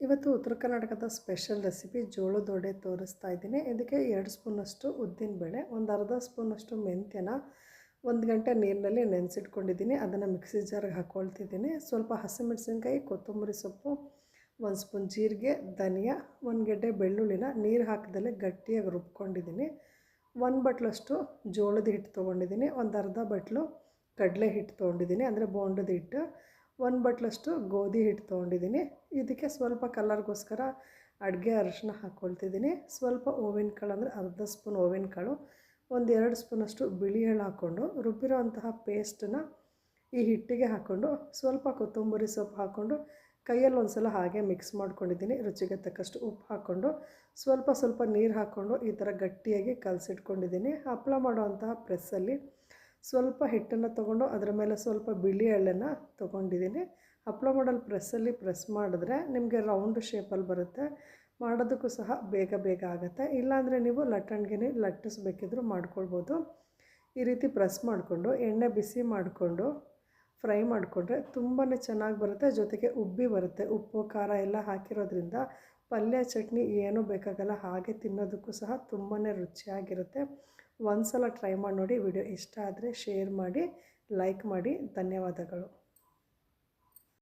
ಇವತ್ತು ಉತ್ತರ ಕರ್ನಾಟಕದ ಸ್ಪೆಷಲ್ ರೆಸಿಪಿ ಜೋಳದ ವಡೆ ತೋರಿಸ್ತಾ ಇದ್ದೀನಿ. ಇದಕ್ಕೆ 2 ಸ್ಪೂನಷ್ಟು ಉದ್ದಿನಬೇಳೆ, ಒಂದು ಅರ್ಧ ಸ್ಪೂನಷ್ಟು ಮೆಂತ್ಯನ 1 ಗಂಟೆ ನೀರಿನಲ್ಲಿ ನೆನೆಸಿಟ್ಕೊಂಡಿದ್ದೀನಿ. ಅದನ್ನು ಮಿಕ್ಸಿ ಜಾರ್ಗೆ ಹಾಕ್ಕೊಳ್ತಿದ್ದೀನಿ. ಸ್ವಲ್ಪ ಹಸಿಮೆಣಸಿನ್ಕಾಯಿ, ಕೊತ್ತಂಬರಿ ಸೊಪ್ಪು, 1 ಸ್ಪೂನ್ ಜೀರಿಗೆ, ಧನಿಯಾ, 1 ಗೆಡ್ಡೆ ಬೆಳ್ಳುಳ್ಳಿನ ನೀರು ಹಾಕಿದಲ್ಲೇ ಗಟ್ಟಿಯಾಗಿ ರುಬ್ಕೊಂಡಿದ್ದೀನಿ. 1 ಬಟ್ಲಷ್ಟು ಜೋಳದ ಹಿಟ್ಟು ತೊಗೊಂಡಿದ್ದೀನಿ. ಒಂದು ಅರ್ಧ ಬಟ್ಲು ಕಡಲೆ ಹಿಟ್ಟು ತೊಗೊಂಡಿದ್ದೀನಿ, ಅಂದರೆ ಬೋಂಡದ ಹಿಟ್ಟು. 1 ಬಟ್ಲಷ್ಟು ಗೋಧಿ ಹಿಟ್ಟು ತೊಗೊಂಡಿದ್ದೀನಿ. ಇದಕ್ಕೆ ಸ್ವಲ್ಪ ಕಲರ್ಗೋಸ್ಕರ ಅಡುಗೆ ಅರಿಶಿನ ಹಾಕ್ಕೊಳ್ತಿದ್ದೀನಿ. ಸ್ವಲ್ಪ ಓವಿನ ಕಾಳು, ಅಂದರೆ ಅರ್ಧ ಸ್ಪೂನ್ ಓವಿನ ಕಾಳು, 1-2 ಸ್ಪೂನಷ್ಟು ಬಿಳಿ ಎಳ್ಳು ಹಾಕ್ಕೊಂಡು ರುಬ್ಬಿರೋ ಅಂತಹ ಪೇಸ್ಟನ್ನು ಈ ಹಿಟ್ಟಿಗೆ ಹಾಕ್ಕೊಂಡು ಸ್ವಲ್ಪ ಕೊತ್ತಂಬರಿ ಸೊಪ್ಪು ಹಾಕ್ಕೊಂಡು ಕೈಯಲ್ಲಿ ಒಂದು ಸಲ ಹಾಗೆ ಮಿಕ್ಸ್ ಮಾಡ್ಕೊಂಡಿದ್ದೀನಿ. ರುಚಿಗೆ ತಕ್ಕಷ್ಟು ಉಪ್ಪು ಹಾಕ್ಕೊಂಡು ಸ್ವಲ್ಪ ನೀರು ಹಾಕ್ಕೊಂಡು ಈ ಥರ ಗಟ್ಟಿಯಾಗಿ ಕಲಸಿಟ್ಕೊಂಡಿದ್ದೀನಿ. ಹಪ್ಪಳ ಮಾಡುವಂತಹ ಪ್ರೆಸ್ಸಲ್ಲಿ ಸ್ವಲ್ಪ ಹಿಟ್ಟನ್ನು ತೊಗೊಂಡು ಅದರ ಮೇಲೆ ಸ್ವಲ್ಪ ಬಿಳಿ ಎಳ್ಳನ್ನು ತೊಗೊಂಡಿದ್ದೀನಿ. ಹಪ್ಪಳ ಮಾಡಲು ಪ್ರೆಸ್ಸಲ್ಲಿ ಪ್ರೆಸ್ ಮಾಡಿದ್ರೆ ನಿಮಗೆ ರೌಂಡ್ ಶೇಪಲ್ಲಿ ಬರುತ್ತೆ. ಮಾಡೋದಕ್ಕೂ ಸಹ ಬೇಗ ಆಗುತ್ತೆ. ಇಲ್ಲಾಂದರೆ ನೀವು ಲಟ್ಟಣಿಗೆ ಲಟ್ಟಿಸ್ಬೇಕಿದ್ರೂ ಮಾಡ್ಕೊಳ್ಬೋದು. ಈ ರೀತಿ ಪ್ರೆಸ್ ಮಾಡಿಕೊಂಡು ಎಣ್ಣೆ ಬಿಸಿ ಮಾಡಿಕೊಂಡು ಫ್ರೈ ಮಾಡಿಕೊಂಡ್ರೆ ತುಂಬಾ ಚೆನ್ನಾಗಿ ಬರುತ್ತೆ. ಜೊತೆಗೆ ಉಬ್ಬಿ ಬರುತ್ತೆ. ಉಪ್ಪು ಖಾರ ಎಲ್ಲ ಹಾಕಿರೋದ್ರಿಂದ ಪಲ್ಯ ಚಟ್ನಿ ಏನೂ ಬೇಕಾಗಲ್ಲ. ಹಾಗೆ ತಿನ್ನೋದಕ್ಕೂ ಸಹ ತುಂಬಾ ರುಚಿಯಾಗಿರುತ್ತೆ. ಒಂದು ಸಲ ಟ್ರೈ ಮಾಡಿ ನೋಡಿ. ವಿಡಿಯೋ ಇಷ್ಟ ಆದರೆ ಶೇರ್ ಮಾಡಿ, ಲೈಕ್ ಮಾಡಿ. ಧನ್ಯವಾದಗಳು.